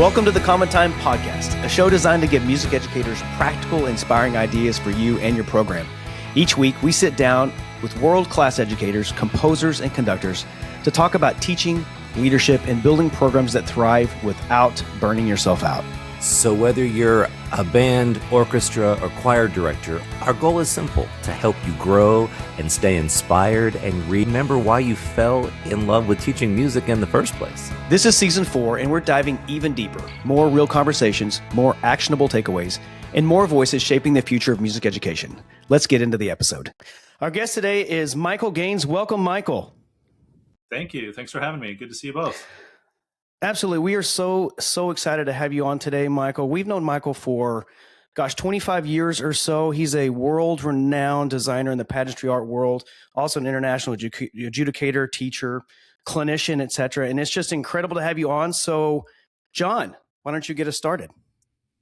Welcome to the Common Time Podcast, a show designed to give music educators practical, inspiring ideas for you and your program. Each week, we sit down with world-class educators, composers, and conductors to talk about teaching, leadership, and building programs that thrive without burning yourself out. So whether you're a band, orchestra, or choir director, our goal is simple: to help you grow and stay inspired and remember why you fell in love with teaching music in the first place. This is season 4, and we're diving even deeper. More real conversations, more actionable takeaways, and more voices shaping the future of music education. Let's get into the episode. Our guest today is Michael Gaines. Welcome, Michael. Thank you. Thanks for having me. Good to see you both. Absolutely. We are so excited to have you on today, Michael. We've known Michael for, 25 years or so. He's a world-renowned designer in the pageantry art world, also an international adjudicator, teacher, clinician, etc. And it's just incredible to have you on. So, John, why don't you get us started?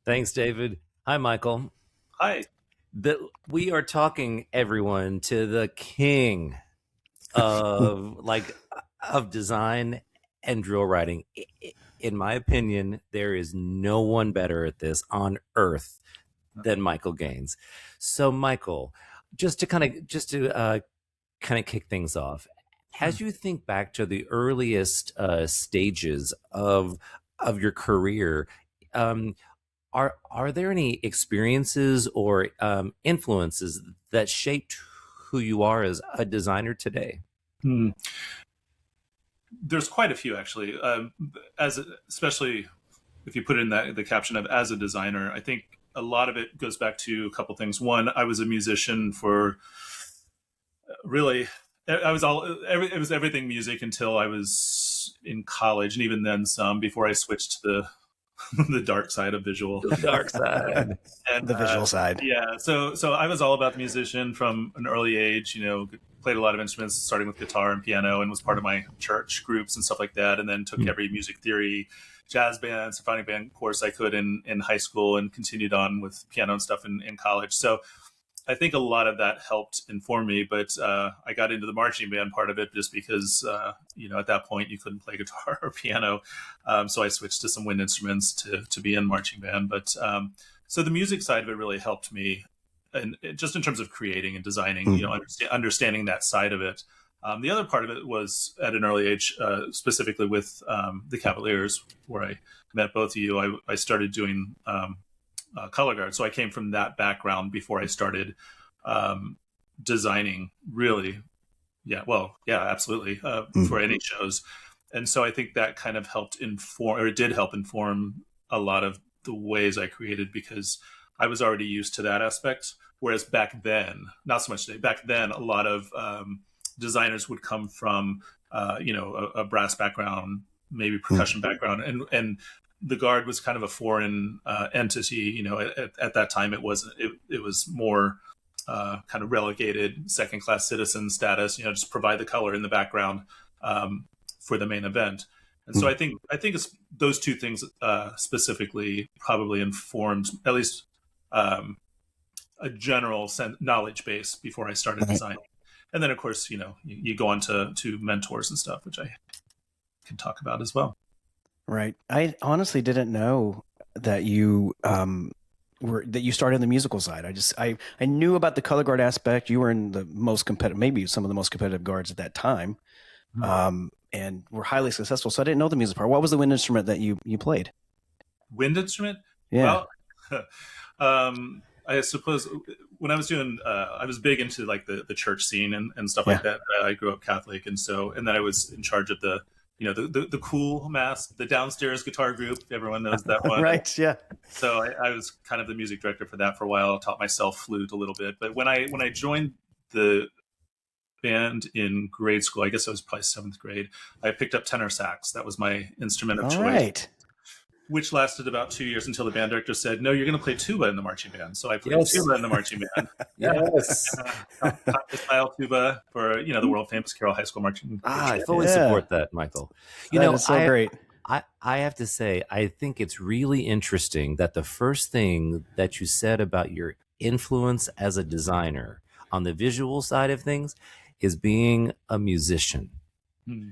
Thanks, David. Hi, Michael. Hi. We are talking, everyone, to the king of design and drill writing. In my opinion, there is no one better at this on earth than Michael Gaines. So, Michael, just to kind of kick things off, as you think back to the earliest stages of your career, are there any experiences or influences that shaped who you are as a designer today? There's quite a few, actually. Especially if you put in the caption of "as a designer," I think a lot of it goes back to a couple things. One, I was a musician for really. It was everything music until I was in college, and even then some before I switched to the dark side of visual. The dark side. And the visual side. Yeah. So I was all about the musician from an early age, played a lot of instruments, starting with guitar and piano, and was part of my church groups and stuff like that. And then took every music theory, jazz band, symphonic band course I could in high school, and continued on with piano and stuff in college. So I think a lot of that helped inform me, but I got into the marching band part of it just because, at that point you couldn't play guitar or piano. So I switched to some wind instruments to be in marching band. But so the music side of it really helped me, and just in terms of creating and designing, understanding that side of it. The other part of it was at an early age, specifically with the Cavaliers, where I met both of you. I started doing color guard. So I came from that background before I started designing, really. Absolutely, for any shows. And so I think that kind of did help inform a lot of the ways I created, because I was already used to that aspect. Whereas back then, not so much today, back then, a lot of designers would come from, a brass background, maybe percussion background. And the Guard was kind of a foreign entity. At that time, it was more kind of relegated second-class citizen status. Just provide the color in the background for the main event. And so I think it's those two things specifically probably informed at least a general knowledge base before I started designing. And then, of course, you go on to mentors and stuff, which I can talk about as well. Right. I honestly didn't know that you started in the musical side. I knew about the color guard aspect. You were in the most competitive, maybe some of the most competitive guards at that time, and were highly successful. So I didn't know the music part. What was the wind instrument that you played? Wind instrument? Yeah. Well, I suppose when I was doing, I was big into like the church scene and stuff like that. I grew up Catholic, and then I was in charge of the cool mask, the downstairs guitar group. Everyone knows that one. Right. Yeah. So I was kind of the music director for that for a while. I taught myself flute a little bit. But when I joined the band in grade school, I guess I was probably 7th grade, I picked up tenor sax. That was my instrument of choice. Right. Which lasted about 2 years until the band director said, "No, you're going to play tuba in the marching band." So I played tuba in the marching band. Yes. Style tuba for, the world famous Carroll High School marching. I fully support that, Michael. That's so great. I have to say, I think it's really interesting that the first thing that you said about your influence as a designer on the visual side of things is being a musician.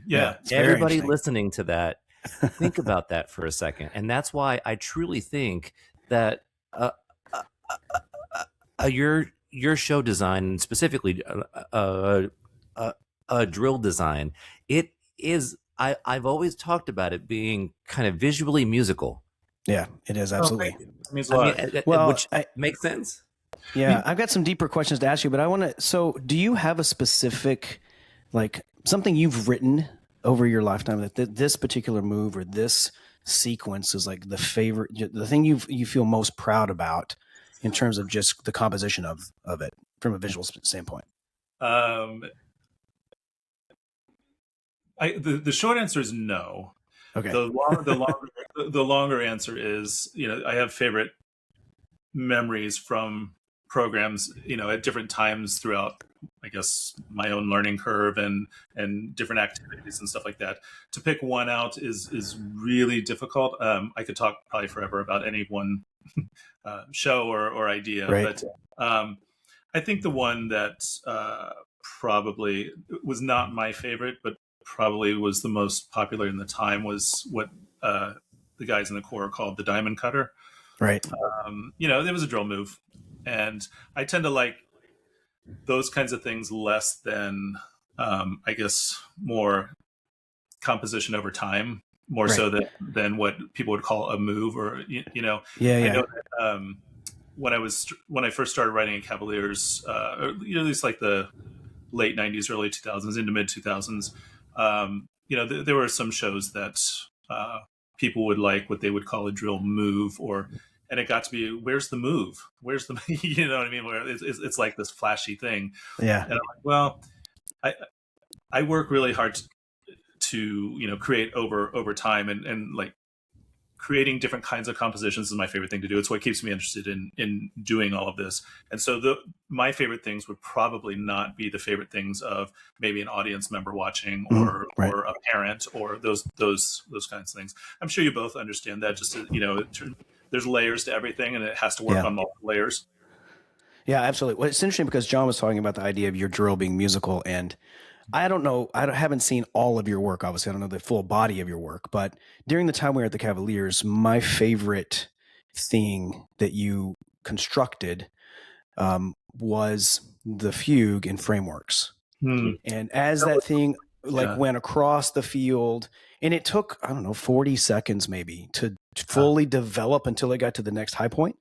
Yeah. Everybody listening to that Think about that for a second, and that's why I truly think that uh, uh, your show design, and specifically drill design, it is. I've always talked about it being kind of visually musical. Yeah, it is Oh, absolutely. thank you. That means a I mean, lot. Well, which makes sense. yeah, I've got some deeper questions to ask you, but I want to. So, do you have a specific, like, something you've written over your lifetime that this particular move or this sequence is like the favorite, the thing you feel most proud about in terms of just the composition of it from a visual standpoint? Um, the short answer is no. Okay. The longer answer is, I have favorite memories from programs, at different times throughout, I guess, my own learning curve and different activities and stuff like that. To pick one out is really difficult. I could talk probably forever about any one show or idea, Right. but I think the one that probably was not my favorite, but probably was the most popular in the time was what the guys in the Corps called the diamond cutter. Right. There was a drill move, and I tend to like those kinds of things less than, I guess, more composition over time, more Right. so than what people would call a move, or Yeah. I know that, when I first started writing in Cavaliers, or at least like the late '90s, early 2000s, into mid 2000s, there were some shows that people would like what they would call a drill move, and it got to be, where's the move? Where's the, you know what I mean? Where it's like this flashy thing. Yeah. And I'm like, well, I work really hard to create over time, and like creating different kinds of compositions is my favorite thing to do. It's what keeps me interested in doing all of this. And so my favorite things would probably not be the favorite things of maybe an audience member watching, or Right. or a parent, or those kinds of things. I'm sure you both understand that. Just there's layers to everything, and it has to work Yeah. on multiple layers. Yeah, absolutely. Well, it's interesting because John was talking about the idea of your drill being musical, and I don't know. Haven't seen all of your work. Obviously, I don't know the full body of your work, but during the time we were at the Cavaliers, my favorite thing that you constructed was the fugue in frameworks. And as that thing went across the field, and it took, I don't know, 40 seconds maybe to fully develop until it got to the next high point.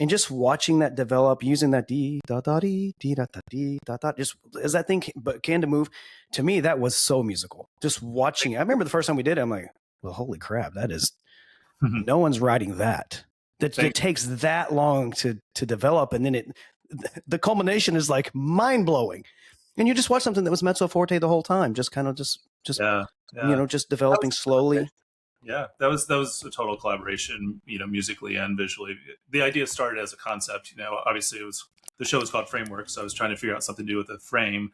And just watching that develop, using that d da da dee da da dee da da, just as that thing began to move, to me that was so musical. Just watching, I remember the first time we did it, I'm like, well, holy crap, that is, no one's writing that. It takes that long to develop, and then the culmination is like mind blowing. And you just watch something that was mezzo forte the whole time, just kind of just just developing slowly. Yeah, that was a total collaboration, musically and visually. The idea started as a concept. Obviously the show was called Framework, so I was trying to figure out something to do with a frame,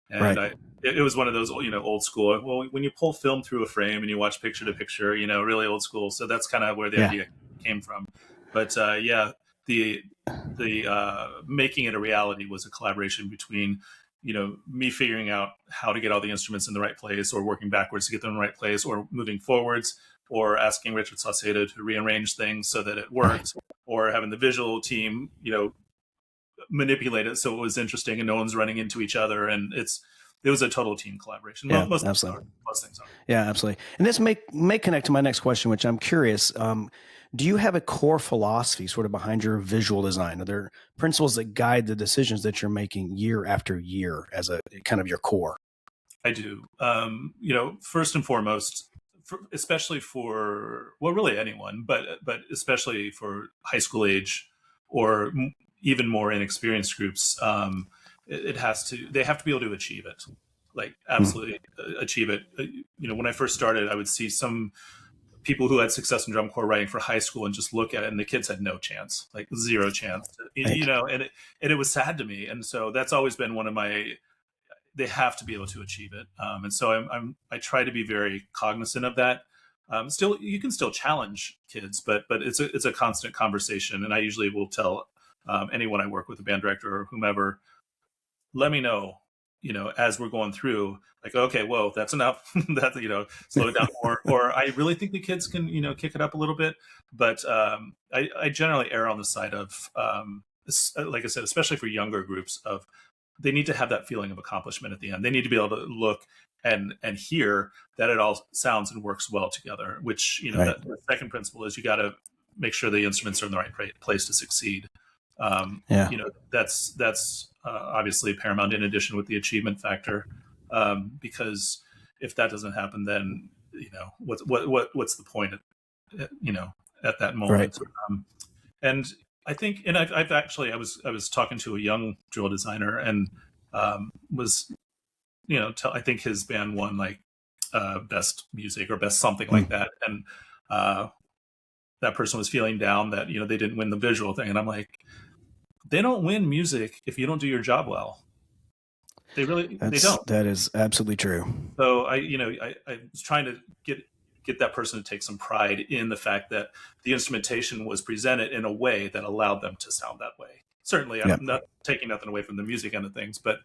and Right. it was one of those old school. Well, when you pull film through a frame and you watch picture to picture, really old school. So that's kind of where the idea came from. But the making it a reality was a collaboration between me figuring out how to get all the instruments in the right place, or working backwards to get them in the right place, or moving forwards, or asking Richard Saucedo to rearrange things so that it worked, or having the visual team, manipulate it so it was interesting and no one's running into each other. And it was a total team collaboration. Yeah, most absolutely. things are. Yeah, absolutely. And this may connect to my next question, which I'm curious. Do you have a core philosophy sort of behind your visual design? Are there principles that guide the decisions that you're making year after year as a kind of your core? I do. First and foremost, especially for, well, really anyone, but especially for high school age or even more inexperienced groups, they have to be able to achieve it, like absolutely achieve it. When I first started, I would see some people who had success in drum corps writing for high school and just look at it, and the kids had no chance, like zero chance, and it was sad to me. And so that's always been one of my, they have to be able to achieve it. And so I try to be very cognizant of that. Still, you can still challenge kids, but it's a constant conversation. And I usually will tell anyone I work with, a band director or whomever, let me know as we're going through, like, okay, whoa, that's enough. That, slow it down more. Or I really think the kids can, kick it up a little bit. But I generally err on the side of, like I said, especially for younger groups, of they need to have that feeling of accomplishment at the end. They need to be able to look and hear that it all sounds and works well together. Which, Right. that the second principle is you got to make sure the instruments are in the right place to succeed. Yeah. That's obviously paramount, in addition with the achievement factor, because if that doesn't happen, then what's the point at that moment? Right. And I think, and I've actually, I was talking to a young drill designer, and was I think his band won like best music or best something like that, and that person was feeling down that they didn't win the visual thing, and I'm like, they don't win music if you don't do your job well. They don't. That is absolutely true. So I was trying to get that person to take some pride in the fact that the instrumentation was presented in a way that allowed them to sound that way. Certainly, I'm not taking nothing away from the music end of things, but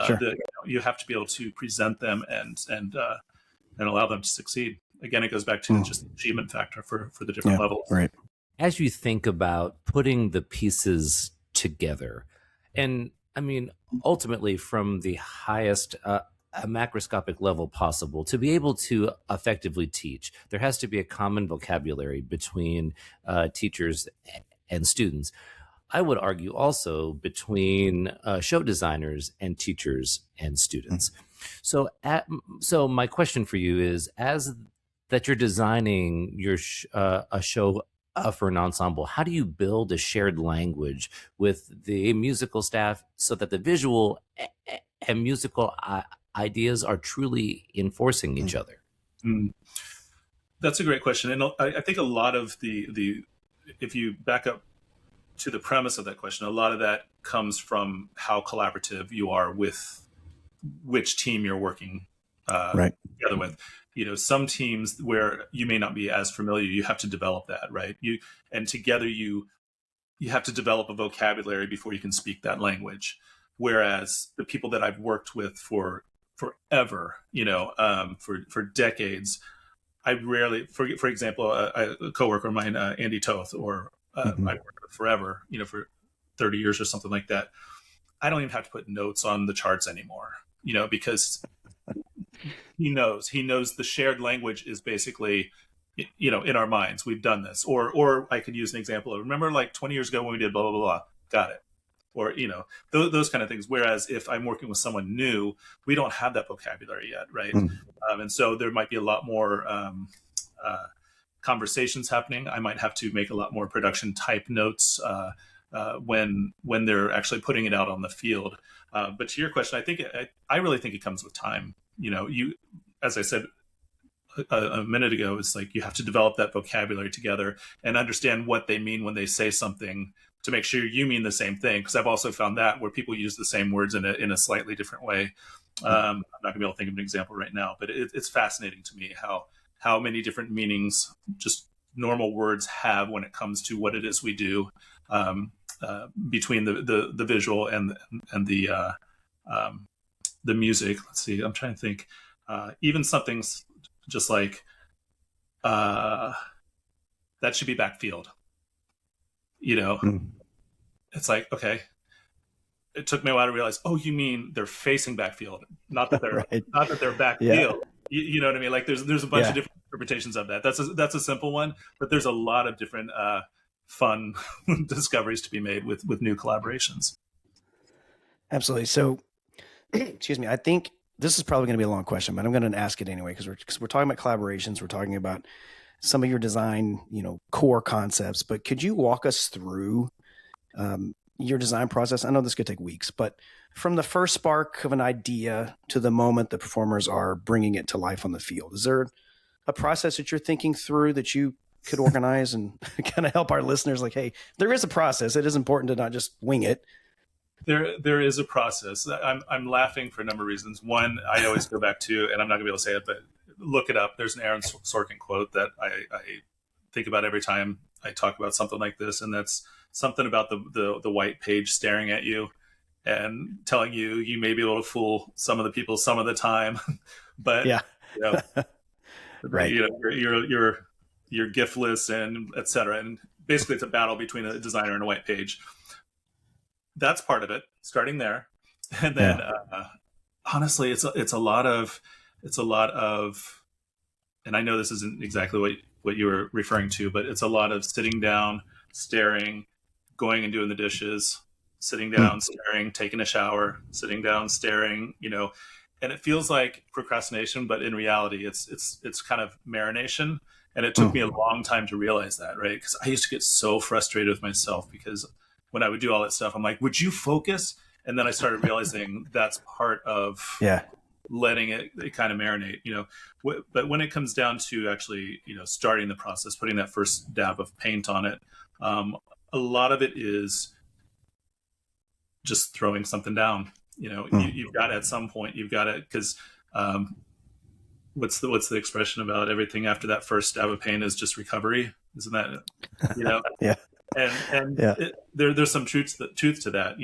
Sure. You have to be able to present them and allow them to succeed. Again, it goes back to just the achievement factor for the different levels. Right. As you think about putting the pieces together, and I mean, ultimately from the highest macroscopic level possible, to be able to effectively teach, there has to be a common vocabulary between teachers and students. I would argue also between show designers and teachers and students. So my question for you is, as that you're designing a show for an ensemble, how do you build a shared language with the musical staff so that the visual and musical ideas are truly enforcing each other? That's a great question. And I think a lot of the if you back up to the premise of that question, a lot of that comes from how collaborative you are with which team you're working together with. Some teams where you may not be as familiar, you have to develop that, right? Together you have to develop a vocabulary before you can speak that language. Whereas the people that I've worked with for forever, for decades, I rarely, for example, a coworker of mine, Andy Toth, or I've worked with forever, for 30 years or something like that. I don't even have to put notes on the charts anymore, because he knows the shared language is basically, in our minds, we've done this. Or I could use an example of, remember like 20 years ago when we did blah, blah, blah, got it. Or, those kind of things. Whereas if I'm working with someone new, we don't have that vocabulary yet, right? And so there might be a lot more conversations happening. I might have to make a lot more production type notes when they're actually putting it out on the field. But to your question, I really think it comes with time. As I said a minute ago, it's like you have to develop that vocabulary together and understand what they mean when they say something, to make sure you mean the same thing. Because I've also found that where people use the same words in a slightly different way. I'm not gonna be able to think of an example right now, but it's fascinating to me how many different meanings just normal words have when it comes to what it is we do, between the visual and the music. Let's see, I'm trying to think. Even something just like that should be backfield. It's like, okay, it took me a while to realize, oh, you mean they're facing backfield, not that they're not that they're backfield. You know what I mean? Like there's a bunch of different interpretations of that. That's a simple one, but there's a lot of different fun discoveries to be made with new collaborations. Absolutely. So, excuse me. I think this is probably going to be a long question, but I'm going to ask it anyway because we're talking about collaborations. We're talking about some of your design, core concepts. But could you walk us through your design process? I know this could take weeks, but from the first spark of an idea to the moment the performers are bringing it to life on the field, is there a process that you're thinking through that you could organize and kind of help our listeners? Like, hey, there is a process. It is important to not just wing it. There is a process. I'm laughing for a number of reasons. One, I always go back to, and I'm not gonna be able to say it, but look it up. There's an Aaron Sorkin quote that I think about every time I talk about something like this, and that's something about the white page staring at you. and telling you may be able to fool some of the people some of the time, but Yeah. you know, Right. you're giftless and etc. And basically, it's a battle between a designer and a white page. That's part of it. Starting there, and then honestly, it's a lot of and I know this isn't exactly what you were referring to, but it's a lot of sitting down, staring, going and doing the dishes, sitting down, staring, taking a shower, sitting down, staring, and it feels like procrastination, but in reality, it's kind of marination. And it took me a long time to realize that, right? Because I used to get so frustrated with myself because when I would do all that stuff, I'm like, would you focus? And then I started realizing that's part of letting it kind of marinate, but when it comes down to actually, starting the process, putting that first dab of paint on it, a lot of it is just throwing something down. You've got at some point, you've got to, because what's the expression about everything after that first dab of paint is just recovery? Isn't that, Yeah. And there's some truth to that.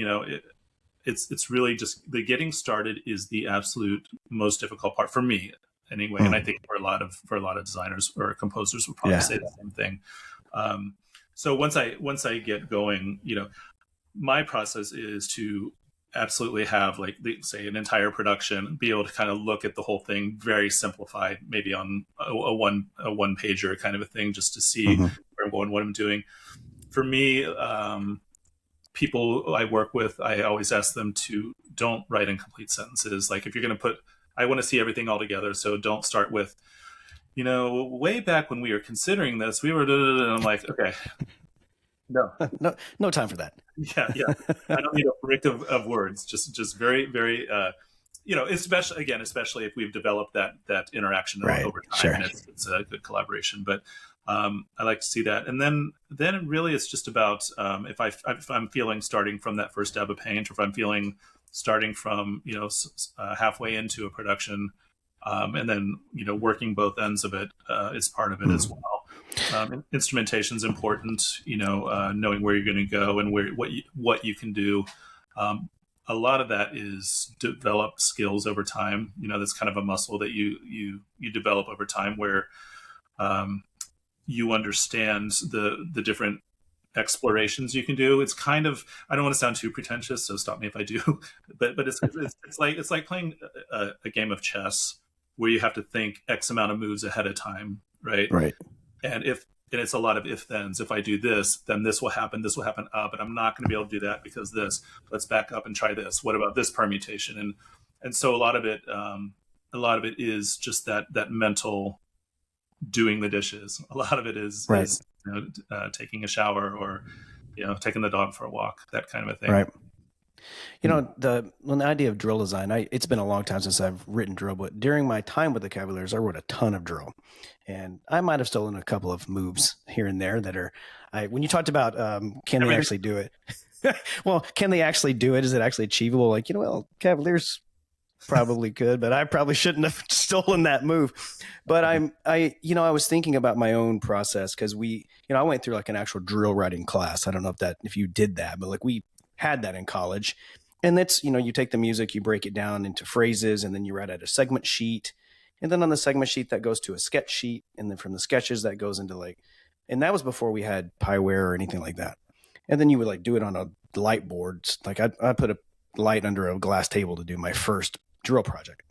It's really just the getting started is the absolute most difficult part for me anyway. And I think for a lot of designers or composers will probably say the same thing. So once I get going, my process is to absolutely have, like, say, an entire production, be able to kind of look at the whole thing very simplified, maybe on a one pager kind of a thing, just to see where I'm going, what I'm doing. For me, people I work with, I always ask them to don't write incomplete sentences. Like, if you're going to I want to see everything all together. So don't start with, way back when we were considering this, we were, and I'm like, okay, no time for that. Yeah. I don't need a brick of words. Just very, very, especially if we've developed that interaction over time. Sure. And it's a good collaboration. But I like to see that. And then really it's just about if I'm feeling starting from that first dab of paint, or if I'm feeling starting from halfway into a production, and then working both ends of it is part of it as well. Instrumentation is important, knowing where you're going to go and what you can do. A lot of that is developed skills over time. That's kind of a muscle that you develop over time, where you understand the different explorations you can do. It's kind of, I don't want to sound too pretentious, so stop me if I do, but it's like playing a game of chess where you have to think X amount of moves ahead of time, right? And it's a lot of if thens. If I do this, then this will happen. This will happen. But I'm not going to be able to do that because this. Let's back up and try this. What about this permutation? And so a lot of it is just that mental doing the dishes. A lot of it is taking a shower, or taking the dog for a walk. That kind of a thing. Right. The idea of drill design, it's been a long time since I've written drill, but during my time with the Cavaliers, I wrote a ton of drill, and I might have stolen a couple of moves here and there that are, when you talked about, can they actually do it? Well, can they actually do it? Is it actually achievable? Like, Cavaliers probably could, but I probably shouldn't have stolen that move. But I was thinking about my own process, because I went through like an actual drill writing class. I don't know if you did that, but like we had that in college. And that's, you take the music, you break it down into phrases, and then you write out a segment sheet. And then on the segment sheet, that goes to a sketch sheet. And then from the sketches, that goes into and that was before we had Pyware or anything like that. And then you would do it on a light board. Like I put a light under a glass table to do my first drill project.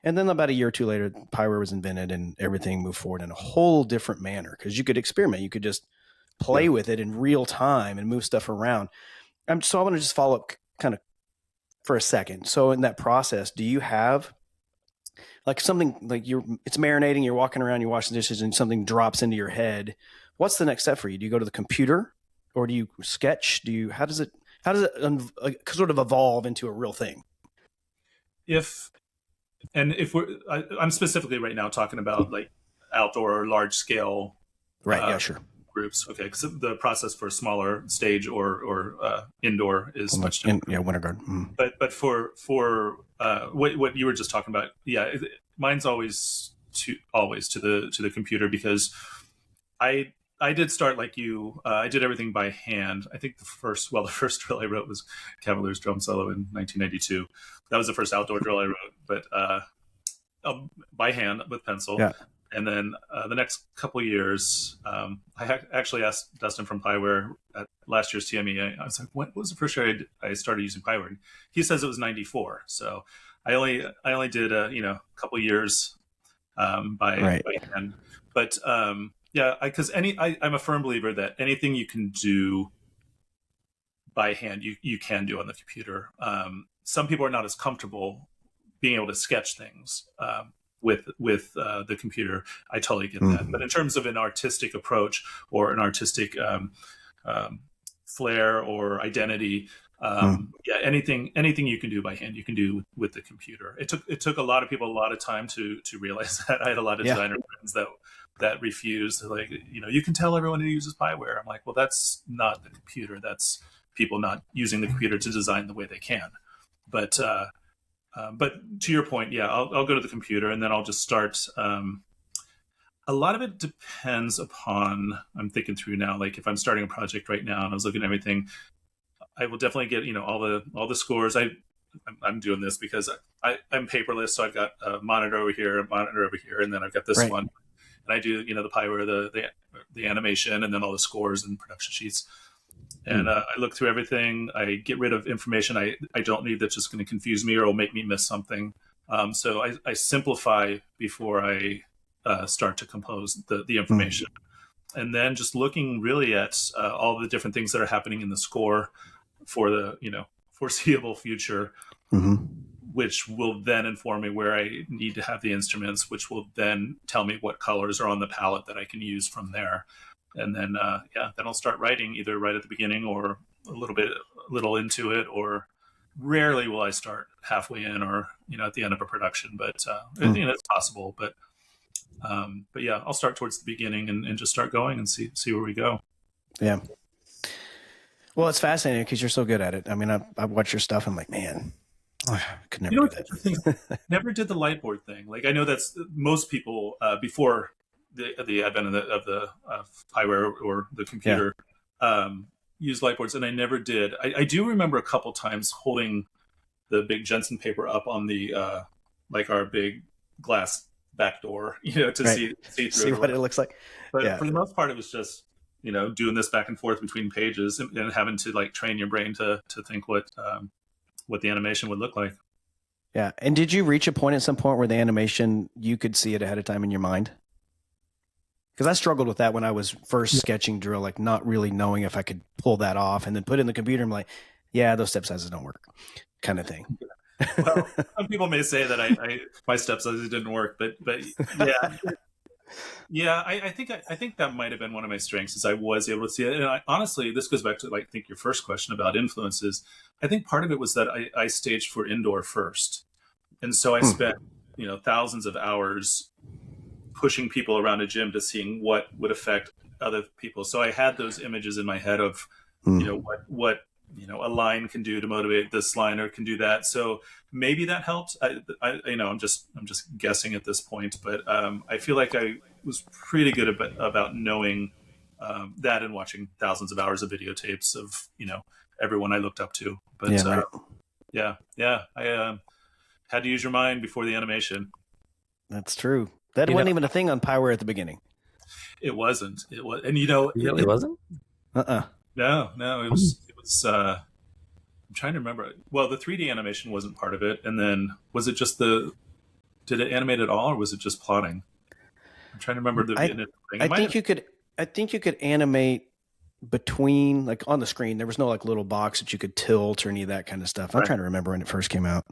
And then about a year or two later, Pyware was invented and everything moved forward in a whole different manner, because you could experiment. You could just play with it in real time and move stuff around. So I want to just follow up kind of for a second. So in that process, do you have something it's marinating, you're walking around, you're washing dishes, and something drops into your head? What's the next step for you? Do you go to the computer, or do you sketch? How does it sort of evolve into a real thing? I'm specifically right now talking about outdoor or large scale. Right. Yeah, sure. Groups. Okay. Because the process for smaller stage or indoor is much different. Winter garden. But for what you were just talking about, mine's always to the computer, because I I did start like you. I did everything by hand. I think the first drill I wrote was Cavalier's drum solo in 1992. That was the first outdoor drill I wrote, but by hand with pencil. Yeah. And then the next couple of years, I actually asked Dustin from Pyware at last year's TME. I was like, "What was the first year I started using Pyware?" And he says it was '94. So I only did a couple of years by hand. But yeah, because I'm a firm believer that anything you can do by hand, you can do on the computer. Some people are not as comfortable being able to sketch things with the computer. I totally get that. But in terms of an artistic approach or an artistic flair or identity, yeah, anything you can do by hand, you can do with the computer. It took a lot of people a lot of time to realize that. I had a lot of designer friends that refused. Like, you can tell everyone who uses Pyware. I'm like, well, that's not the computer. That's people not using the computer to design the way they can. But to your point, yeah, I'll go to the computer and then I'll just start. A lot of it depends upon, I'm thinking through now, like if I'm starting a project right now and I was looking at everything, I will definitely get, all the scores. I'm doing this because I'm paperless. So I've got a monitor over here, a monitor over here, and then I've got this one. And I do, the Pyware, the animation, and then all the scores and production sheets. And I look through everything. I get rid of information I don't need that's just going to confuse me or will make me miss something. So I simplify before I start to compose the information. And then just looking really at all the different things that are happening in the score for the foreseeable future, which will then inform me where I need to have the instruments, which will then tell me what colors are on the palette that I can use from there. And then, then I'll start writing either right at the beginning or a little into it, or rarely will I start halfway in or, at the end of a production, but, it's possible, but yeah, I'll start towards the beginning and just start going and see where we go. Yeah. Well, it's fascinating because you're so good at it. I mean, I watch your stuff. I'm like, man, I could never do that. Never did the lightboard thing. Like, I know that's most people before the advent of the Pyware or the computer use lightboards, and I never did. I do remember a couple times holding the big Jensen paper up on the like our big glass back door, to see what it looks like. But for the most part, it was just doing this back and forth between pages and having to like train your brain to think what the animation would look like. Yeah. And did you reach a point at some point where the animation, you could see it ahead of time in your mind? Because I struggled with that when I was first sketching drill, like not really knowing if I could pull that off, and then put it in the computer. I'm like, yeah, those step sizes don't work, kind of thing. Well, some people may say that my step sizes didn't work, but yeah, I think that might have been one of my strengths, is I was able to see it. And honestly, this goes back to I think your first question about influences. I think part of it was that I staged for indoor first, and so I spent thousands of hours pushing people around a gym to seeing what would affect other people. So I had those images in my head of what a line can do to motivate this line, or can do that. So maybe that helped. I'm just guessing at this point, but I feel like I was pretty good about knowing that, and watching thousands of hours of videotapes of everyone I looked up to. But I had to use your mind before the animation. That's true. That wasn't even a thing on Pyware at the beginning. It wasn't. It was, and it really wasn't. No, it was. I'm trying to remember. Well, the 3D animation wasn't part of it, and then was it just did it animate at all, or was it just plotting? I'm trying to remember the thing. I think you could animate between, like on the screen. There was no like little box that you could tilt or any of that kind of stuff. I'm trying to remember when it first came out.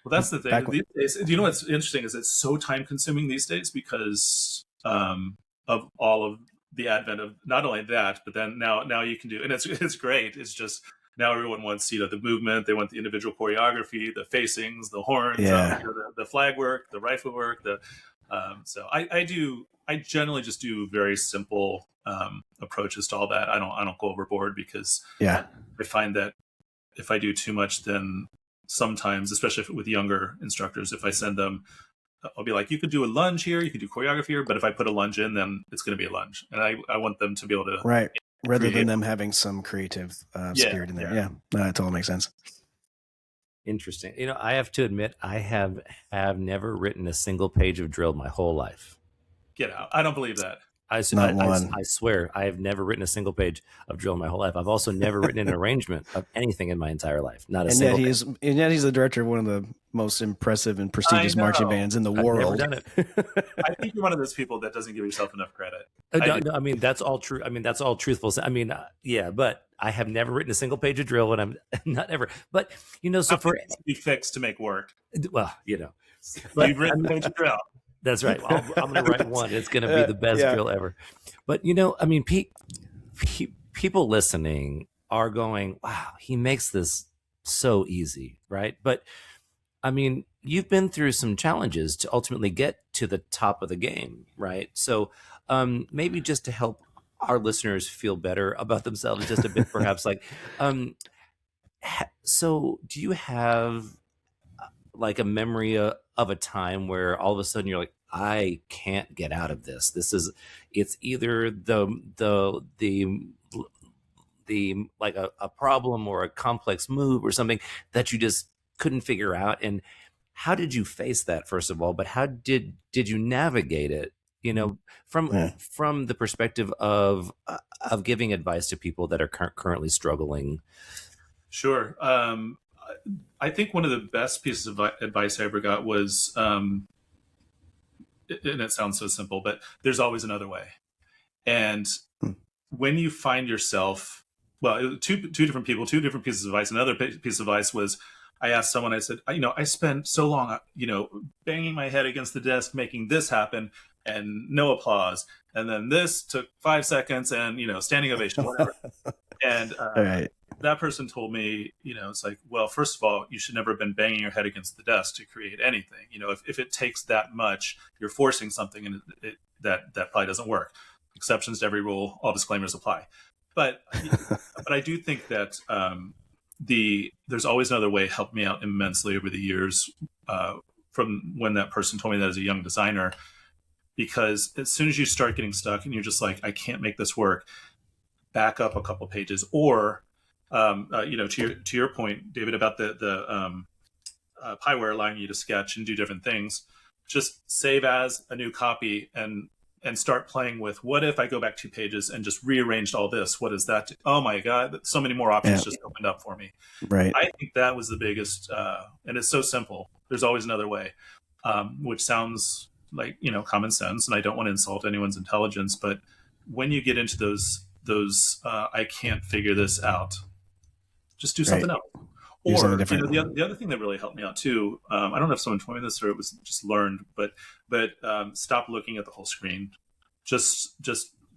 Well, that's the thing. These days, what's interesting is it's so time consuming these days because of all of the advent of not only that, but then now you can do, and it's great. It's just now everyone wants the movement. They want the individual choreography, the facings, the horns, the flag work, the rifle work. So I generally just do very simple approaches to all that. I don't go overboard, because I find that if I do too much, then sometimes, especially with younger instructors, if I send them I'll be like, you could do a lunge here, you could do choreography here, but if I put a lunge in, then it's going to be a lunge, and I want them to be able to right, rather create. than them having some creative spirit in there. Yeah, no, that totally makes sense. Interesting. You know, I have to admit, I have never written a single page of drill my whole life. Get out! I don't believe that. I swear, I have never written a single page of drill in my whole life. I've also never written an arrangement of anything in my entire life. Not a single. And yet he's the director of one of the most impressive and prestigious marching bands in the world. I've never done it. I think you're one of those people that doesn't give yourself enough credit. No, I mean, that's all true. I mean, that's all truthful. I mean, yeah, but I have never written a single page of drill, and I'm not ever. But you know, so for be fixed to make work. Well, you know, but you've written a page of drill. That's right. Well, I'm going to write one. It's going to be the best drill ever. But, you know, I mean, people listening are going, wow, he makes this so easy, right? But, I mean, you've been through some challenges to ultimately get to the top of the game, right? So maybe just to help our listeners feel better about themselves just a bit, perhaps, like, so do you have like a memory of a time where all of a sudden you're like, I can't get out of this. It's either the like a problem or a complex move or something that you just couldn't figure out. And how did you face that, first of all? But how did you navigate it? You know, from the perspective of giving advice to people that are currently struggling. Sure. I think one of the best pieces of advice I ever got was, and it sounds so simple, but there's always another way. And when you find yourself, well, two different people, two different pieces of advice. Another piece of advice was, I asked someone, I said, I spent so long, banging my head against the desk, making this happen, and no applause. And then this took 5 seconds and, standing ovation, whatever. And that person told me, it's like, well, first of all, you should never have been banging your head against the desk to create anything. If it takes that much, you're forcing something, and that probably doesn't work. Exceptions to every rule, all disclaimers apply. But I do think that there's always another way helped me out immensely over the years, from when that person told me that as a young designer, because as soon as you start getting stuck and you're just like, I can't make this work, back up a couple pages, or to your point, David, about the Pieware allowing you to sketch and do different things, just save as a new copy and start playing with, what if I go back 2 pages and just rearranged all this? What does that do? Oh my God, so many more options just opened up for me. Right. I think that was the biggest, and it's so simple. There's always another way, which sounds like, common sense, and I don't want to insult anyone's intelligence, but when you get into those I can't figure this out, just do something else. Or the other thing that really helped me out too, I don't know if someone told me this or it was just learned, but stop looking at the whole screen. Just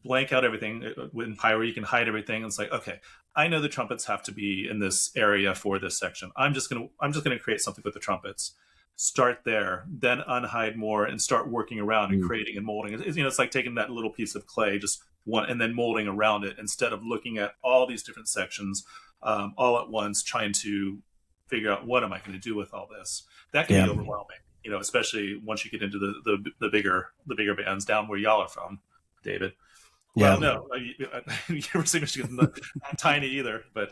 blank out everything. In Pyro, you can hide everything. It's like, okay, I know the trumpets have to be in this area for this section. I'm just gonna create something with the trumpets. Start there, then unhide more and start working around and creating and molding. It's like taking that little piece of clay, just one, and then molding around it, instead of looking at all these different sections all at once, trying to figure out, what am I going to do with all this? That can be overwhelming, especially once you get into the bigger bands, down where y'all are from, David. Well, no, University of Michigan not tiny either, but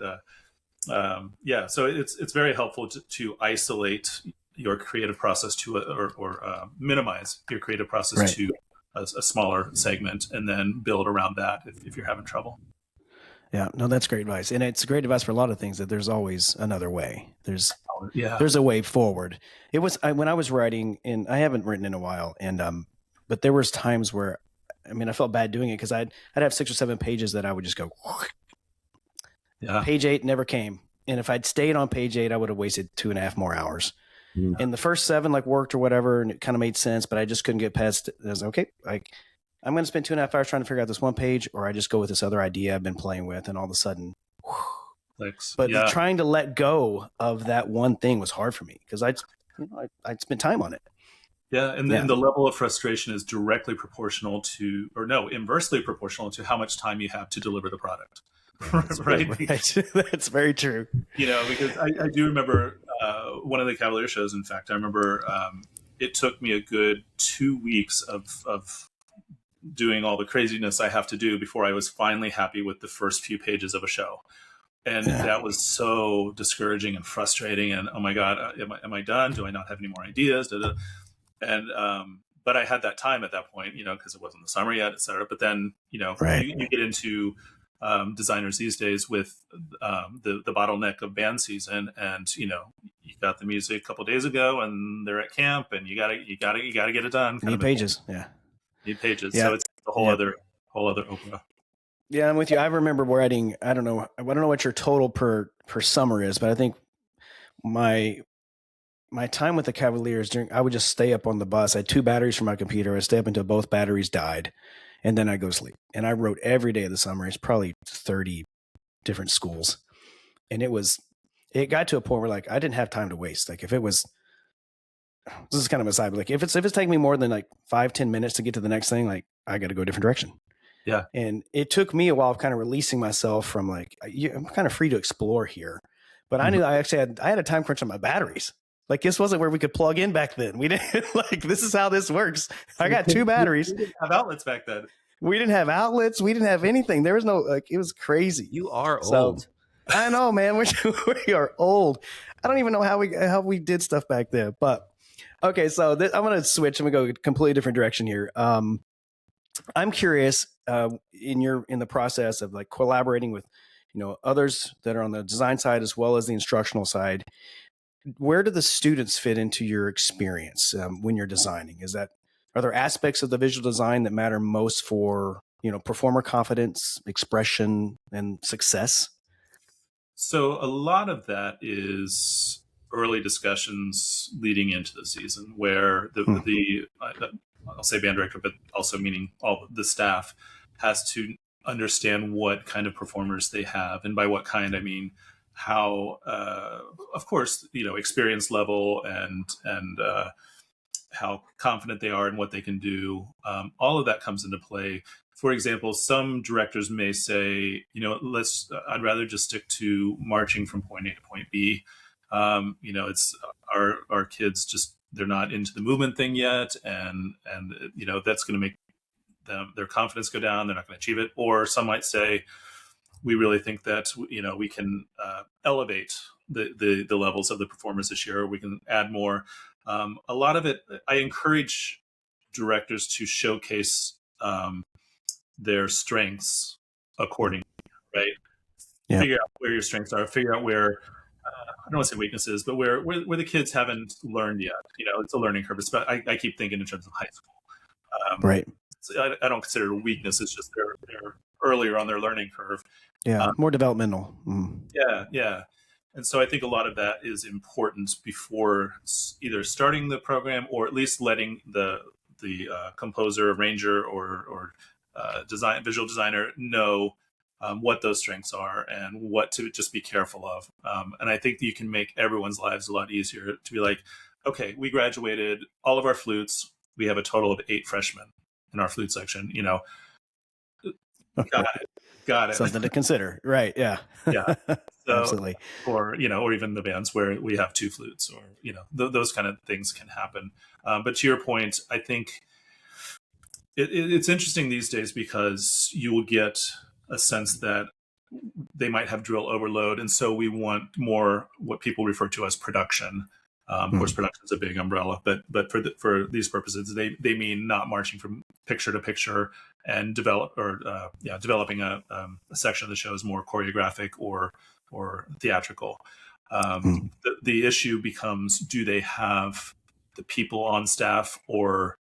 so it's very helpful to isolate your creative process to or minimize your creative process to a smaller segment, and then build around that if you're having trouble. Yeah, no, that's great advice. And it's great advice for a lot of things, that there's always another way. There's a way forward. It was when I was writing, and I haven't written in a while, and but there was times where, I felt bad doing it, because I'd have 6 or 7 pages that I would just go, page 8 never came. And if I'd stayed on page 8, I would have wasted 2.5 more hours. And the first 7 worked or whatever, and it kind of made sense, but I just couldn't get past it. I was like, okay, I'm going to spend 2.5 hours trying to figure out this one page, or I just go with this other idea I've been playing with, and all of a sudden, trying to let go of that one thing was hard for me, because I'd spent time on it. Yeah, and then the level of frustration is directly proportional to, inversely proportional to how much time you have to deliver the product. Right? That's very true. Because I do remember one of the Cavalier shows. In fact, I remember it took me a good 2 weeks of doing all the craziness I have to do before I was finally happy with the first few pages of a show. And that was so discouraging and frustrating. And oh my God, am I done? Do I not have any more ideas? And but I had that time at that point, because it wasn't the summer yet, et cetera. But then, you get into designers these days with the bottleneck of band season, and you got the music a couple of days ago, and they're at camp, and you gotta get it done. Need pages, need pages. Yeah. So it's a whole other Oprah. Yeah, I'm with you. I remember writing. I don't know what your total per summer is, but I think my time with the Cavaliers I would just stay up on the bus. I had 2 batteries for my computer. I'd stay up until both batteries died, and then I'd go sleep. And I wrote every day of the summer. It's probably 30 different schools, and it got to a point where like I didn't have time to waste. Like if it was, this is kind of a side, but like if it's taking me more than like 5-10 minutes to get to the next thing, like I got to go a different direction. Yeah. And it took me a while of kind of releasing myself from like, I'm kind of free to explore here. But I knew I actually had a time crunch on my batteries. Like this wasn't where we could plug in back then. We didn't this is how this works. I got 2 batteries. We didn't have outlets back then. We didn't have outlets. We didn't have anything. There was no, it was crazy. You are old. I know, man. We are old. I don't even know how we did stuff back then. But okay, so I'm going to switch and we go a completely different direction here. I'm curious in the process of like collaborating with, others that are on the design side as well as the instructional side. Where do the students fit into your experience when you're designing? Are there aspects of the visual design that matter most for, performer confidence, expression, and success? So a lot of that is early discussions leading into the season where I'll say band director, but also meaning all the staff has to understand what kind of performers they have. And by what kind, I mean how, of course, experience level and how confident they are in what they can do. All of that comes into play. For example, some directors may say, I'd rather just stick to marching from point A to point B. It's our kids just, they're not into the movement thing yet. And that's going to make their confidence go down. They're not going to achieve it. Or some might say, we really think that, we can elevate the levels of the performers this year. Or we can add more. A lot of it, I encourage directors to showcase their strengths accordingly, right? Yeah. Figure out where your strengths are, figure out where, I don't want to say weaknesses, but where the kids haven't learned yet. It's a learning curve. But I keep thinking in terms of high school. Right. So I don't consider it a weakness. It's just they're earlier on their learning curve. Yeah, more developmental. Yeah. And so I think a lot of that is important before either starting the program or at least letting the composer, arranger, or visual designer know what those strengths are and what to just be careful of. And I think that you can make everyone's lives a lot easier to be like, okay, we graduated all of our flutes. We have a total of 8 freshmen in our flute section. Got it. Something to consider, right? Yeah. Yeah. So, absolutely. Or even the bands where we have 2 flutes, or those kind of things can happen. But to your point, I think it's interesting these days because you will get a sense that they might have drill overload, and so we want more what people refer to as production. Of course, production is a big umbrella, but for these purposes, they mean not marching from picture to picture and developing a section of the show is more choreographic or theatrical. The issue becomes: do they have the people on staff or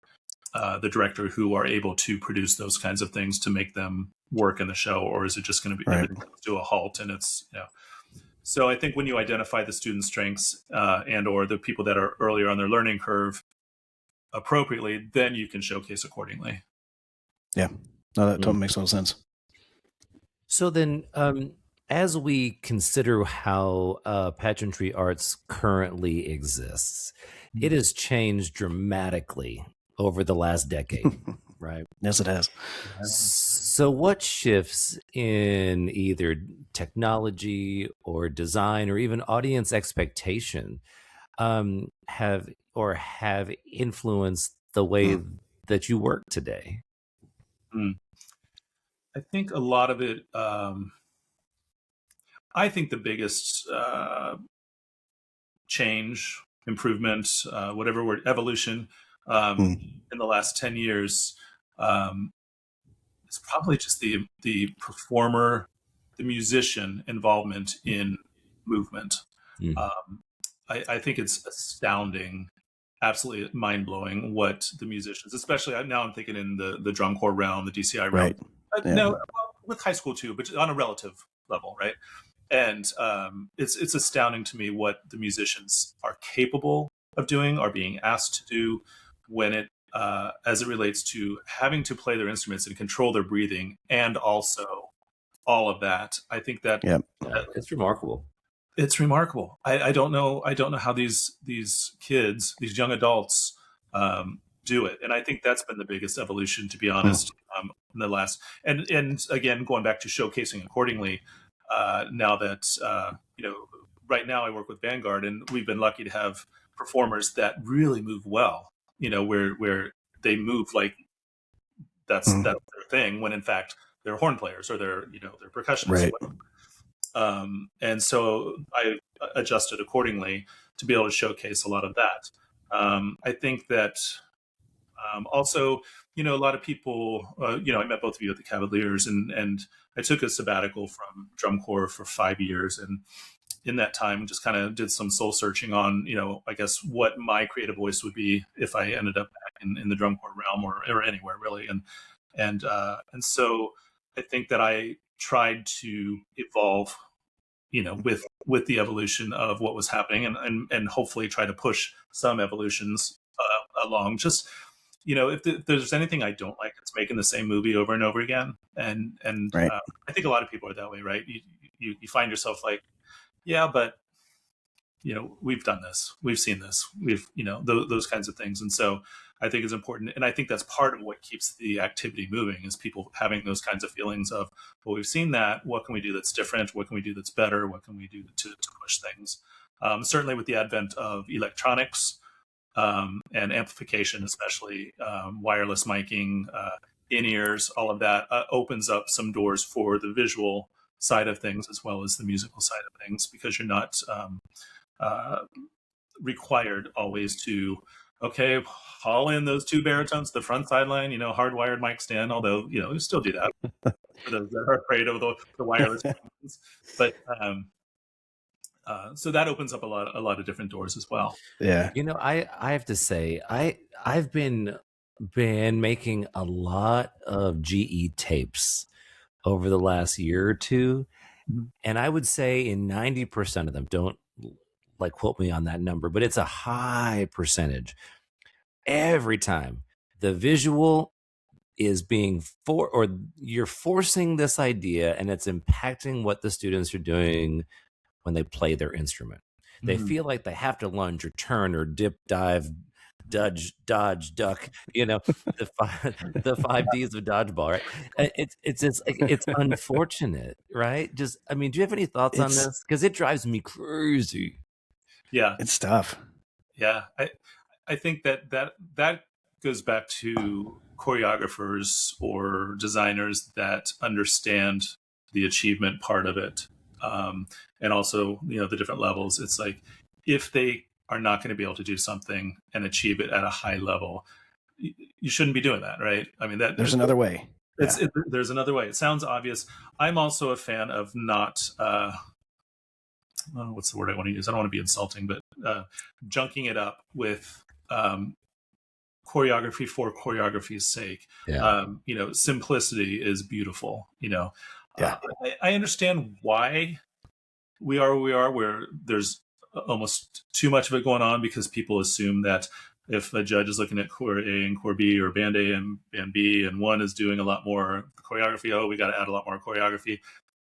the director who are able to produce those kinds of things to make them work in the show, or is it just going to be everything comes to a halt? And it's So I think when you identify the students' strengths and or the people that are earlier on their learning curve appropriately, then you can showcase accordingly. Yeah, no, that totally makes a lot of sense. So then, as we consider how pageantry arts currently exists, it has changed dramatically over the last decade, right? Yes, it has. So what shifts in either technology or design or even audience expectation have influenced the way that you work today? I think a lot of it. I think the biggest change, improvement, whatever word, evolution, in the last 10 years, is probably just the performer, the musician involvement in movement. I think it's astounding, absolutely mind blowing what the musicians, especially now I'm thinking in the drum corps realm, the DCI realm. Right. No, well, with high school too, but on a relative level, right? And it's astounding to me what the musicians are capable of doing, are being asked to do, when it as it relates to having to play their instruments and control their breathing, and also all of that. I think that It's remarkable. it's remarkable. I don't know. I don't know how these kids, these young adults, do it. And I think that's been the biggest evolution, to be honest, in the last. And again, going back to showcasing accordingly. Now that right now I work with Vanguard, and we've been lucky to have performers that really move well. Where they move like that's their thing, when in fact they're horn players or they're percussionists. Right. And so I adjusted accordingly to be able to showcase a lot of that. I think that also, a lot of people, I met both of you at the Cavaliers, and I took a sabbatical from drum corps for 5 years. And in that time, just kind of did some soul searching on, I guess what my creative voice would be if I ended up back in the drum corps realm, or anywhere really. And so I think that I tried to evolve, with the evolution of what was happening, and hopefully try to push some evolutions along. Just, if there's anything I don't like, it's making the same movie over and over again. And Right. I think a lot of people are that way, right? You find yourself like, yeah, but we've done this, we've seen this, we've those kinds of things. And so I think it's important, and I think that's part of what keeps the activity moving, is people having those kinds of feelings of, well, we've seen that, what can we do that's different, what can we do that's better, what can we do to push things. Certainly with the advent of electronics, and amplification, especially wireless miking, in-ears, all of that opens up some doors for the visual side of things as well as the musical side of things, because you're not required always to, okay, haul in those two baritones to the front sideline, hardwired mic stand, although, you still do that for those that are afraid of the wireless ones. But so that opens up a lot of different doors as well. Yeah. I have to say, I've been making a lot of GE tapes over the last year or two, and I would say in 90% of them, don't quote me on that number, but it's a high percentage. Every time the visual is being or you're forcing this idea, and it's impacting what the students are doing when they play their instrument. They feel like they have to lunge or turn or dip, dive, dodge, duck, the 5 Ds of dodgeball, right? It's unfortunate, right? Do you have any thoughts on this? Because it drives me crazy. Yeah. It's tough. Yeah. I think that goes back to choreographers or designers that understand the achievement part of it. And also, the different levels. It's like, if they are not going to be able to do something and achieve it at a high level, you shouldn't be doing that, right? There's another way. There's another way. It sounds obvious. I'm also a fan of not, what's the word I want to use? I don't want to be insulting, but junking it up with choreography for choreography's sake. Yeah. Simplicity is beautiful. Yeah. I understand why we are where we are, where there's almost too much of it going on, because people assume that if a judge is looking at core A and core B, or band A and band B, and one is doing a lot more choreography, we got to add a lot more choreography.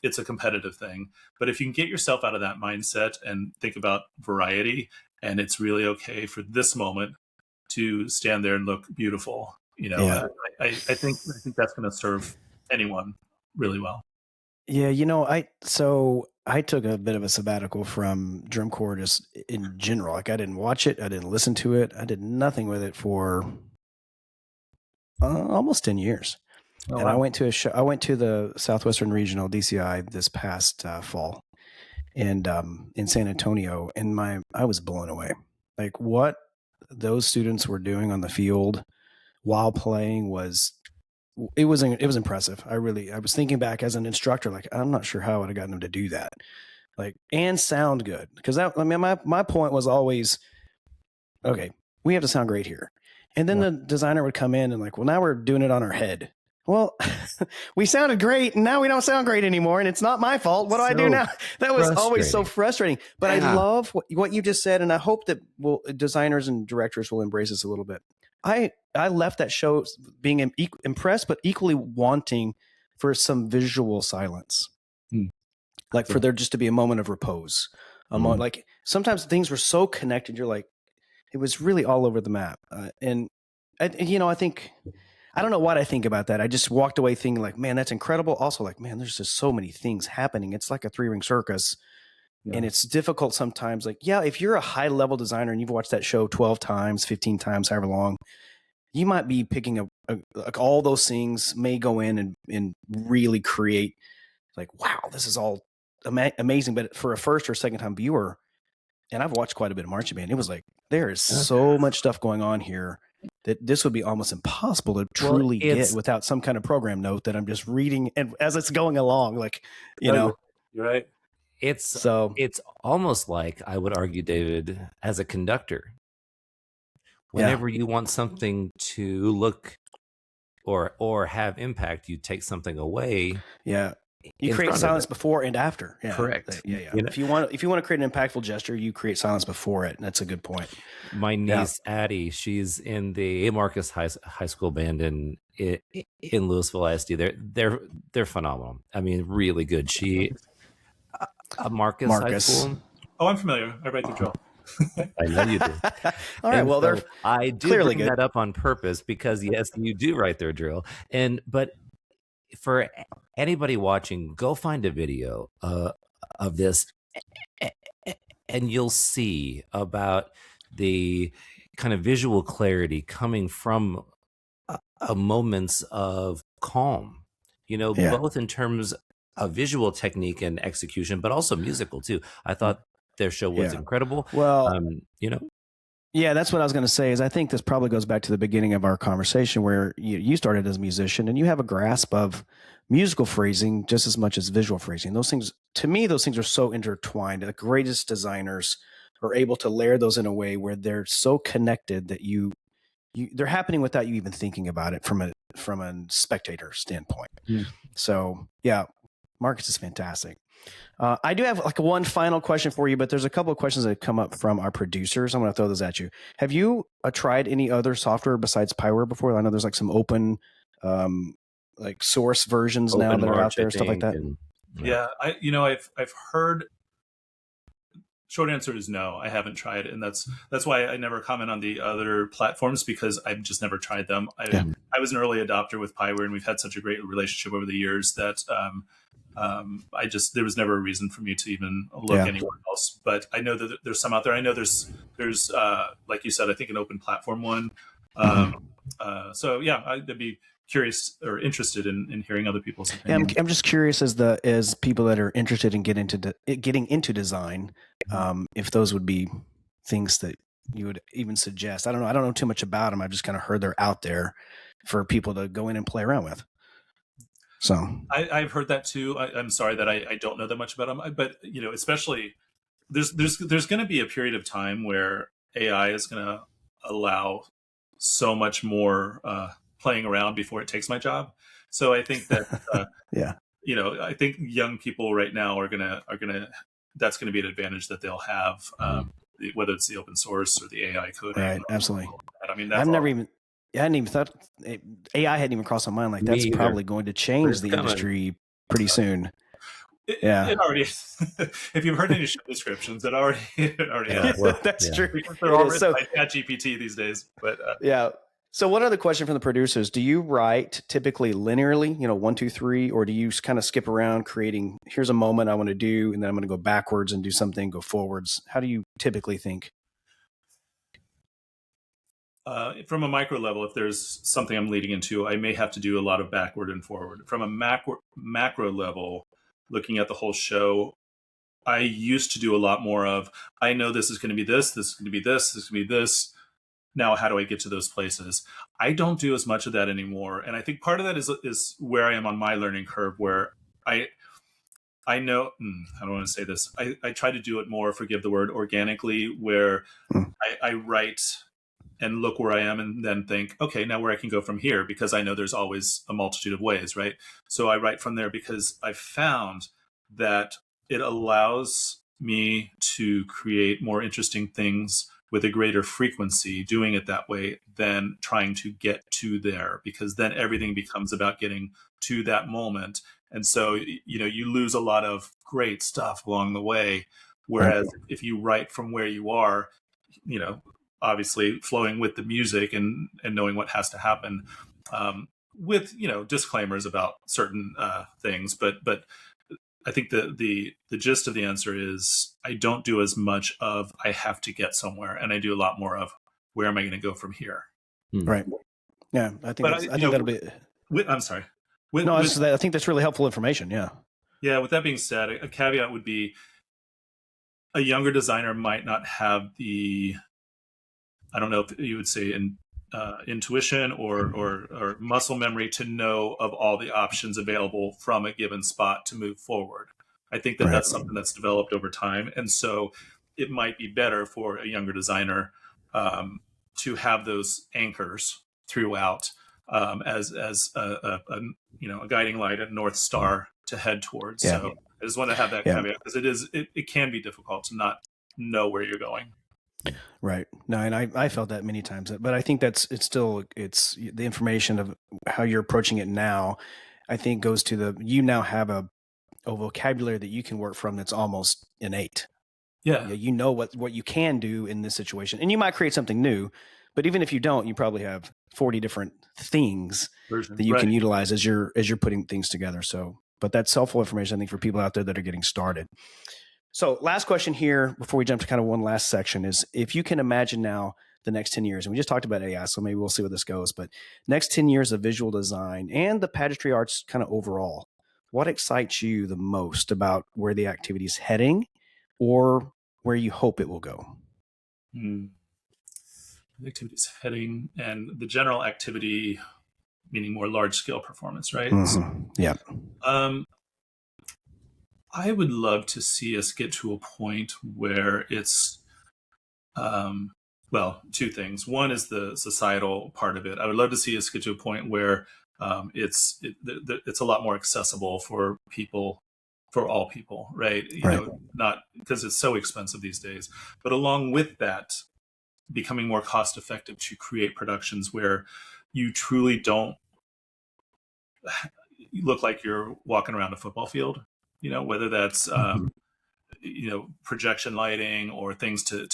It's a competitive thing. But if you can get yourself out of that mindset and think about variety, and it's really okay for this moment to stand there and look beautiful, I think that's going to serve anyone really well. Yeah, I took a bit of a sabbatical from drum corps just in general. Like I didn't watch it, I didn't listen to it, I did nothing with it for almost 10 years. Oh, And I wow. went to a show. I went to the Southwestern Regional DCI this past fall, and in San Antonio, and I was blown away. Like what those students were doing on the field while playing it was impressive. I was thinking back as an instructor, like I'm not sure how I would have gotten them to do that, like and sound good, because my point was always, okay, we have to sound great here. And then the designer would come in and like, well, now we're doing it on our head. Well, we sounded great and now we don't sound great anymore. And it's not my fault. What do I do now? That was always so frustrating. But I love what you just said. And I hope that designers and directors will embrace this a little bit. I left that show being impressed, but equally wanting for some visual silence. Like for there just to be a moment of repose. Like sometimes things were so connected. You're like, it was really all over the map. And I think, I don't know what I think about that. I just walked away thinking like, man, that's incredible. Also like, man, there's just so many things happening. It's like a 3-ring circus. And it's difficult sometimes. Like, yeah, if you're a high level designer and you've watched that show 12 times, 15 times, however long, you might be picking like all those things may go in and really create like, wow, this is all amazing. But for a first or second time viewer, and I've watched quite a bit of marching band, it was like, there is so much stuff going on here that this would be almost impossible to truly get without some kind of program note that I'm just reading and as it's going along, like, you're right. It's almost like, I would argue, David, as a conductor, whenever you want something to look or have impact, you take something away. Yeah. You create silence before and after. Yeah. Correct. Yeah. If you want to create an impactful gesture, you create silence before it. And that's a good point. My niece Addie, she's in the Marcus High School band in Louisville ISD. They're phenomenal. I mean, really good. She Marcus High School. Oh, I'm familiar. I write the drill. I know you do. All right. Well, they're I do clearly bring that up on purpose because yes, you do write their drill. But for anybody watching, go find a video of this, and you'll see about the kind of visual clarity coming from moments of calm. Both in terms of visual technique and execution, but also musical too. I thought their show was incredible. Well, yeah, that's what I was going to say. Is I think this probably goes back to the beginning of our conversation where you started as a musician and you have a grasp of musical phrasing just as much as visual phrasing. Those things, to me, are so intertwined. The greatest designers are able to layer those in a way where they're so connected that they're happening without you even thinking about it from a spectator standpoint. So yeah, Marcus is fantastic. I do have like one final question for you, but there's a couple of questions that have come up from our producers. I'm going to throw those at you. Have you tried any other software besides Pyware before? I know there's like some open, like source versions now that are out there, stuff like that. I've heard. Short answer is no, I haven't tried it, and that's why I never comment on the other platforms because I've just never tried them. I was an early adopter with Pyware, and we've had such a great relationship over the years that there was never a reason for me to even look anywhere else. But I know that there's some out there. I know there's like you said, I think an open platform one. So yeah, I'd be curious or interested in hearing other people's opinions. I'm just curious as people that are interested in getting into design, if those would be things that you would even suggest. I don't know too much about them. I've just kind of heard they're out there for people to go in and play around with. So I've heard that too. I'm sorry that I don't know that much about them, but especially there's going to be a period of time where AI is going to allow so much more playing around before it takes my job. So I think that I think young people right now are gonna that's gonna be an advantage that they'll have, whether it's the open source or the AI coding. Right, absolutely. I mean, I hadn't even thought AI hadn't even crossed my mind. Like that's probably going to change the industry pretty soon. It already is. If you've heard any show descriptions, it already has. Well, that's true. They're all written by ChatGPT these days. But So one other question from the producers: do you write typically linearly, 1, 2, 3, or do you kind of skip around creating? Here's a moment I want to do, and then I'm going to go backwards and do something, go forwards. How do you typically think? From a micro level, if there's something I'm leading into, I may have to do a lot of backward and forward. From a macro level, looking at the whole show, I used to do a lot more of, I know this is going to be this is going to be this is going to be this. Now, how do I get to those places? I don't do as much of that anymore. And I think part of that is where I am on my learning curve, where I know, I don't want to say this. I try to do it more, forgive the word, organically, where I write and look where I am and then think, okay, now where I can go from here, because I know there's always a multitude of ways, right? So I write from there because I found that it allows me to create more interesting things with a greater frequency doing it that way than trying to get to there, because then everything becomes about getting to that moment. And so, you lose a lot of great stuff along the way. Whereas if you write from where you are, obviously flowing with the music and knowing what has to happen, with disclaimers about certain things, but I think the gist of the answer is I don't do as much of I have to get somewhere, and I do a lot more of where am I going to go from here. Right. Yeah, I think that'll be. I'm sorry. I think that's really helpful information. Yeah. Yeah. With that being said, a caveat would be a younger designer might not have the, I don't know if you would say intuition or muscle memory to know of all the options available from a given spot to move forward. I think that that's something that's developed over time. And so it might be better for a younger designer to have those anchors throughout as a guiding light, a North Star to head towards. Yeah. So I just want to have that caveat, because it can be difficult to not know where you're going. Right. No, and I felt that many times, but I think it's the information of how you're approaching it now, I think goes to you now have a vocabulary that you can work from that's almost innate. Yeah. You know what you can do in this situation, and you might create something new, but even if you don't, you probably have 40 different things that you can utilize as you're putting things together. So, but that's helpful information, I think, for people out there that are getting started. So last question here before we jump to kind of one last section is, if you can imagine now the next 10 years, and we just talked about AI, so maybe we'll see where this goes, but next 10 years of visual design and the pageantry arts kind of overall, what excites you the most about where the activity is heading or where you hope it will go? The activity is heading, and the general activity, meaning more large scale performance, right? Yeah. I would love to see us get to a point where it's, two things. One is the societal part of it. I would love to see us get to a point where it's a lot more accessible for people, for all people, right? Not because it's so expensive these days, but along with that, becoming more cost effective to create productions where you truly don't look like you're walking around a football field, whether that's, projection lighting or things to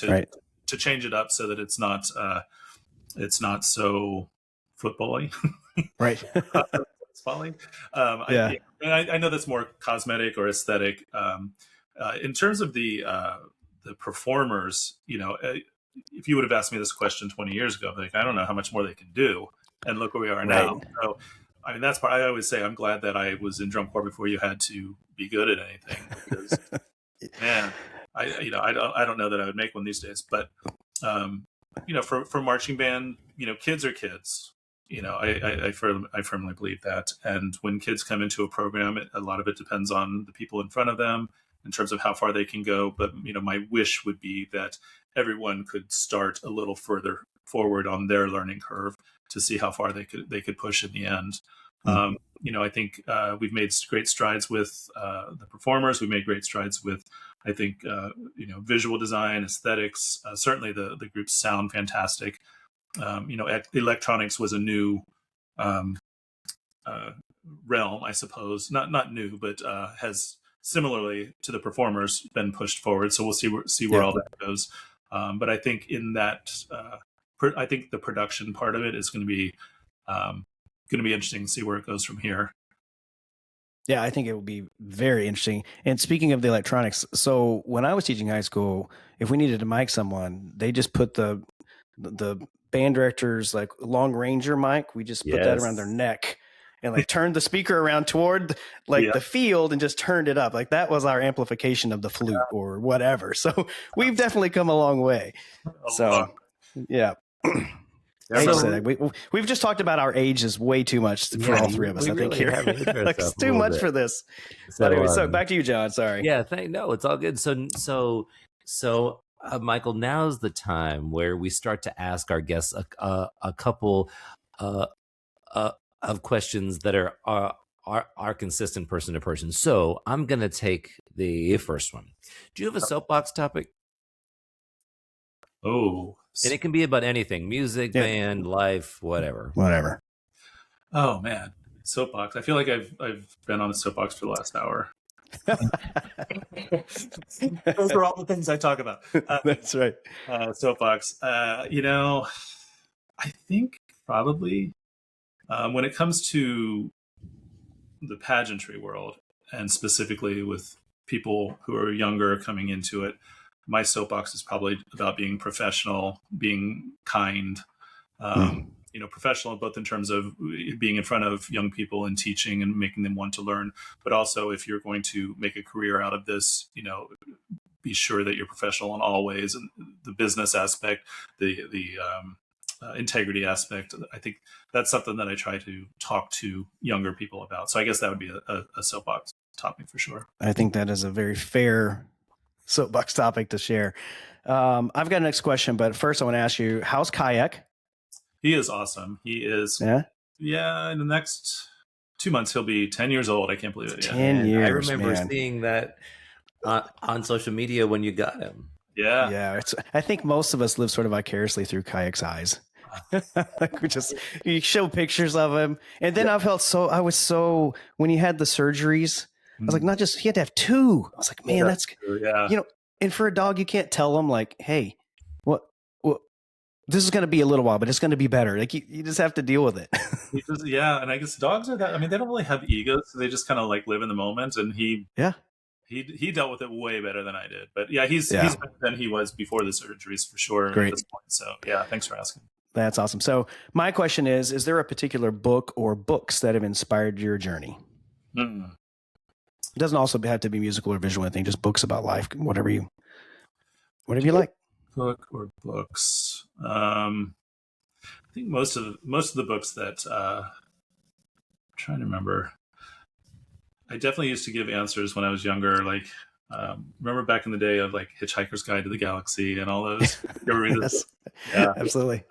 change it up so that it's not so football-y. Right. I know that's more cosmetic or aesthetic. In terms of the performers, if you would have asked me this question 20 years ago, like, I don't know how much more they can do, and look where we are now. So, I mean, that's part. I always say I'm glad that I was in drum corps before you had to be good at anything, because man, I don't know that I would make one these days. But for marching band, kids are kids. I firmly believe that. And when kids come into a program, a lot of it depends on the people in front of them in terms of how far they can go. But my wish would be that everyone could start a little further forward on their learning curve to see how far they could push in the end. I think we've made great strides with the performers. We've made great strides with, I think, visual design, aesthetics. Certainly the groups sound fantastic. Electronics was a new realm, I suppose. Not new, but has similarly to the performers been pushed forward. So we'll see where all that goes. But I think in that I think the production part of it is going to be interesting to see where it goes from here. Yeah, I think it will be very interesting. And speaking of the electronics, so when I was teaching high school, if we needed to mic someone, they just put the band director's like long ranger mic. We just put that around their neck and like turned the speaker around toward like the field and just turned it up. Like that was our amplification of the flute or whatever. So we've definitely come a long way. Yeah. Like I said, we've just talked about our ages way too much for all three of us. I think here, like it's too much for this. So, anyway, so back to you, John. Sorry. Yeah, no, it's all good. So, Michael, now's the time where we start to ask our guests a couple of questions that are consistent person to person. So, I'm gonna take the first one. Do you have a soapbox topic? Oh. And it can be about anything, music, band, life, whatever. Oh man, soapbox. I feel like I've been on a soapbox for the last hour. Those are all the things I talk about. That's right. Soapbox. I think probably when it comes to the pageantry world, and specifically with people who are younger coming into it, my soapbox is probably about being professional, being kind, professional both in terms of being in front of young people and teaching and making them want to learn, but also if you're going to make a career out of this, be sure that you're professional in all ways, and the business aspect, the integrity aspect. I think that's something that I try to talk to younger people about. So I guess that would be a soapbox topic for sure. I think that is a very fair soapbox topic to share. I've got a next question, but first I want to ask you, how's Kayak? He is awesome. He is. Yeah. In the next 2 months, he'll be 10 years old. I can't believe it. 10 years. I remember seeing that on social media when you got him. Yeah. Yeah. I think most of us live sort of vicariously through Kayak's eyes. Like you show pictures of him. And then I was so, when he had the surgeries, I was like, not just, he had to have 2. I was like, man, that's and for a dog, you can't tell him like, hey, what, this is going to be a little while, but it's going to be better. Like you just have to deal with it. And I guess dogs are that. I mean, they don't really have egos, so they just kind of like live in the moment. And he dealt with it way better than I did. But he's better than he was before the surgeries for sure. Great. At this point. So yeah, thanks for asking. That's awesome. So my question is there a particular book or books that have inspired your journey? It doesn't also have to be musical or visual, anything, just books about life, whatever you like. Book or books. I think most of the books that I'm trying to remember. I definitely used to give answers when I was younger. Like, remember back in the day of like Hitchhiker's Guide to the Galaxy and all those. You ever read this? Yeah, absolutely.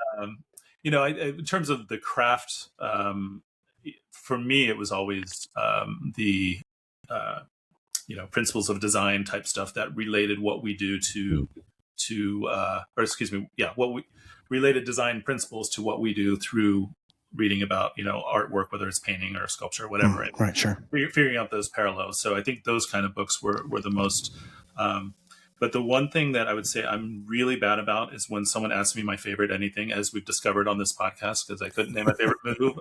In terms of the craft, for me, it was always the principles of design type stuff that related what we do related design principles to what we do through reading about, artwork, whether it's painting or sculpture, whatever. Right, sure. Figuring out those parallels. So I think those kind of books were the most, but the one thing that I would say I'm really bad about is when someone asks me my favorite anything, as we've discovered on this podcast, because I couldn't name my favorite movie.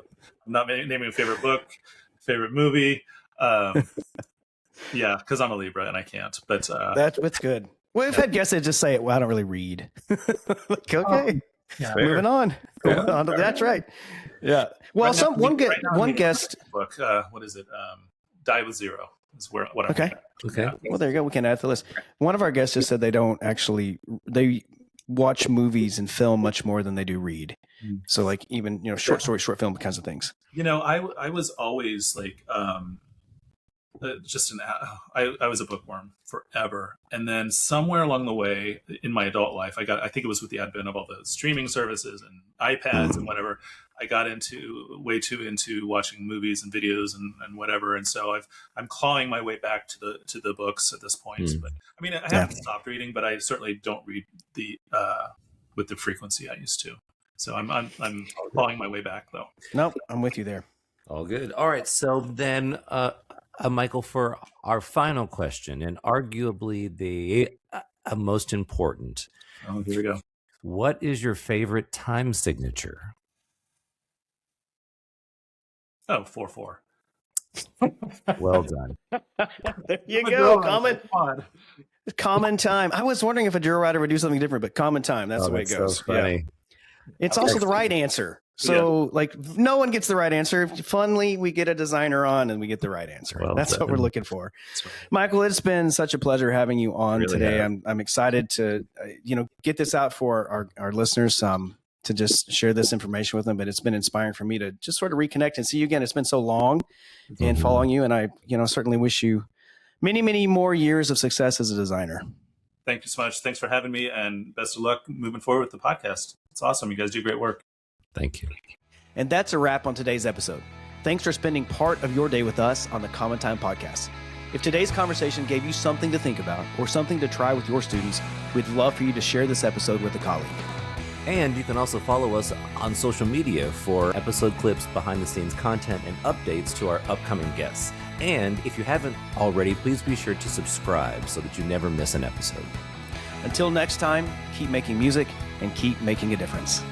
I'm not naming a favorite book, favorite movie. Yeah, because I'm a Libra and I can't. But that's good. Well, we've had guests that just say, "Well, I don't really read." Like, okay, moving on. That's right. Yeah. Well, one guest book. What is it? Die with Zero is what I'm okay. Okay. Well, there you go. We can add to the list. One of our guests just said they watch movies and film much more than they do read. So, like even short story, short film kinds of things. I was always like. I was a bookworm forever, and then somewhere along the way in my adult life, I think it was with the advent of all the streaming services and iPads and whatever, I got way too into watching movies and videos and whatever, and so I'm clawing my way back to the books at this point. But I mean, I haven't stopped reading, but I certainly don't read with the frequency I used to. So I'm clawing my way back though. Nope, I'm with you there. All good. All right, so then. Michael, for our final question, and arguably the most important. Oh, here we go. What is your favorite time signature? Oh, 4-4. Well done. There you go. Common time. I was wondering if a drill writer would do something different, but common time. That's the way it goes. So funny. Yeah. It's also the right answer. So like no one gets the right answer. Funnily, we get a designer on and we get the right answer. Well That's done. what we're looking for. Michael, it's been such a pleasure having you on Really today. have. I'm excited to get this out for our listeners to just share this information with them. But it's been inspiring for me to just sort of reconnect and see you again. It's been so long and following you, and I certainly wish you many, many more years of success as a designer. Thank you so much. Thanks for having me, and best of luck moving forward with the podcast. It's awesome. You guys do great work. Thank you. And that's a wrap on today's episode. Thanks for spending part of your day with us on the Common Time Podcast. If today's conversation gave you something to think about or something to try with your students, we'd love for you to share this episode with a colleague. And you can also follow us on social media for episode clips, behind the scenes content, and updates to our upcoming guests. And if you haven't already, please be sure to subscribe so that you never miss an episode. Until next time, keep making music and keep making a difference.